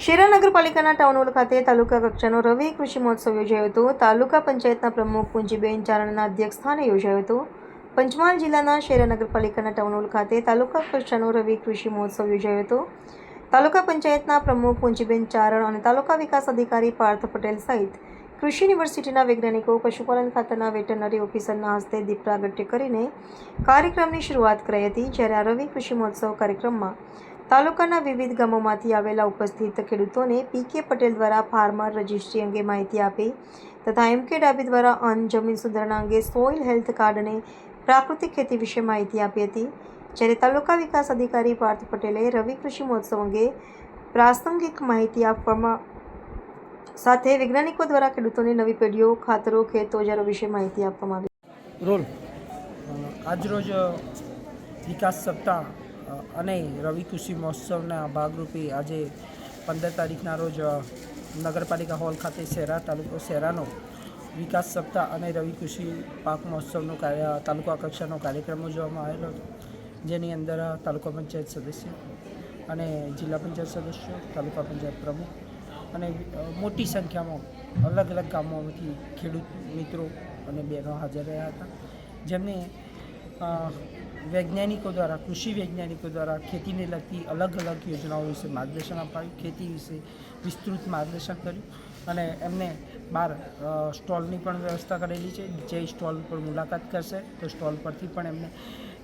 શેરા નગરપાલિકાના town hall ખાતે તાલુકા કક્ષાનો રવિ કૃષિ મહોત્સવ યોજાયો હતો. તાલુકા પંચાયતના પ્રમુખ પૂંજીબેન ચારણના અધ્યક્ષસ્થાને યોજાયો હતો. પંચમહાલ જિલ્લાના શેરા નગરપાલિકાના ટાઉન હોલ ખાતે તાલુકા કક્ષાનો રવિ કૃષિ મહોત્સવ યોજાયો હતો. તાલુકા પંચાયતના પ્રમુખ પૂંજીબેન ચારણ અને તાલુકા વિકાસ અધિકારી પાર્થ પટેલ સહિત કૃષિ યુનિવર્સિટીના વૈજ્ઞાનિકો, પશુપાલન ખાતાના વેટરનરી ઓફિસરના હસ્તે દીપ પ્રાગટ્ય કરીને કાર્યક્રમની શરૂઆત કરાઈ હતી. જ્યારે આ રવિ કૃષિ મહોત્સવ કાર્યક્રમમાં તાલુકાના વિવિધ ગામોમાંથી આવેલા ઉપસ્થિત ખેડૂતોને પી.કે. પટેલ દ્વારા ફાર્મર રજિસ્ટ્રી અંગે માહિતી આપી તથા એમ.કે. ડાબી દ્વારા અન્ન જમીન સુધારણા અંગે સોઇલ હેલ્થ કાર્ડ અને પ્રાકૃતિક ખેતી વિશે માહિતી આપી હતી. જ્યારે તાલુકા વિકાસ અધિકારી પાર્થ પટેલે રવિ કૃષિ મહોત્સવ અંગે પ્રાસંગિક માહિતી આપવામાં સાથે વૈજ્ઞાનિકો દ્વારા ખેડૂતોને નવી પેઢીઓ, ખાતરો, ખેત ઓજારો વિશે માહિતી આપવામાં આવી. આજરોજ વિકાસ સપ્તાહ અને રવિ કૃષિ મહોત્સવના ભાગરૂપે આજે 15 તારીખના રોજ નગરપાલિકા હોલ ખાતે તાલુકો શેરાનો વિકાસ સપ્તાહ અને રવિ કૃષિ પાક મહોત્સવનો તાલુકા કક્ષાનો કાર્યક્રમ યોજવામાં આવેલો હતો. જેની અંદર તાલુકા પંચાયત સદસ્ય અને જિલ્લા પંચાયત સદસ્યો, તાલુકા પંચાયત પ્રમુખ અને મોટી સંખ્યામાં અલગ અલગ ગામોમાંથી ખેડૂત મિત્રો અને બહેનો હાજર રહ્યા હતા. જેમને વૈજ્ઞાનિકો દ્વારા, કૃષિ વૈજ્ઞાનિકો દ્વારા ખેતીને લગતી અલગ અલગ યોજનાઓ વિશે માર્ગદર્શન અપાયું, ખેતી વિશે વિસ્તૃત માર્ગદર્શન કર્યું અને એમને 12 સ્ટોલની પણ વ્યવસ્થા કરેલી છે. જે સ્ટોલ પર મુલાકાત કરશે તો સ્ટોલ પરથી પણ એમને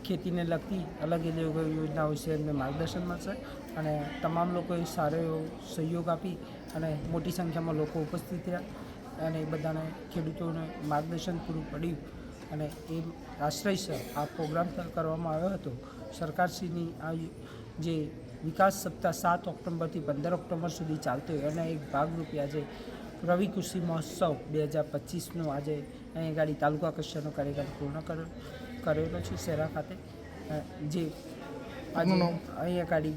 ખેતીને લગતી અલગ અલગ યોજનાઓ વિશે એમને માર્ગદર્શન મળશે અને તમામ લોકોએ સારો એવો સહયોગ આપી અને મોટી સંખ્યામાં લોકો ઉપસ્થિત રહ્યા અને એ બધાને ખેડૂતોને માર્ગદર્શન પૂરું પડ્યું અને એ આશ્રયસર આ પ્રોગ્રામ કરવામાં આવ્યો હતો. સરકારશ્રીની આ જે વિકાસ સપ્તાહ 7 ઓક્ટોબરથી 15 ઓક્ટોબર સુધી ચાલતો હોય અને એક ભાગરૂપે આજે રવિ કૃષિ મહોત્સવ 2025નો આજે અહીંયા ગાડી તાલુકા કક્ષાનો કાર્યક્રમ પૂર્ણ કરેલો છે શેરા ખાતે. જે આજે અહીંયા ગાડી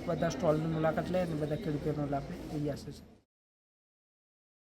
બધા સ્ટોલની મુલાકાત લે અને બધા ખેડૂતોનો લાભ લે એવી આશા છે.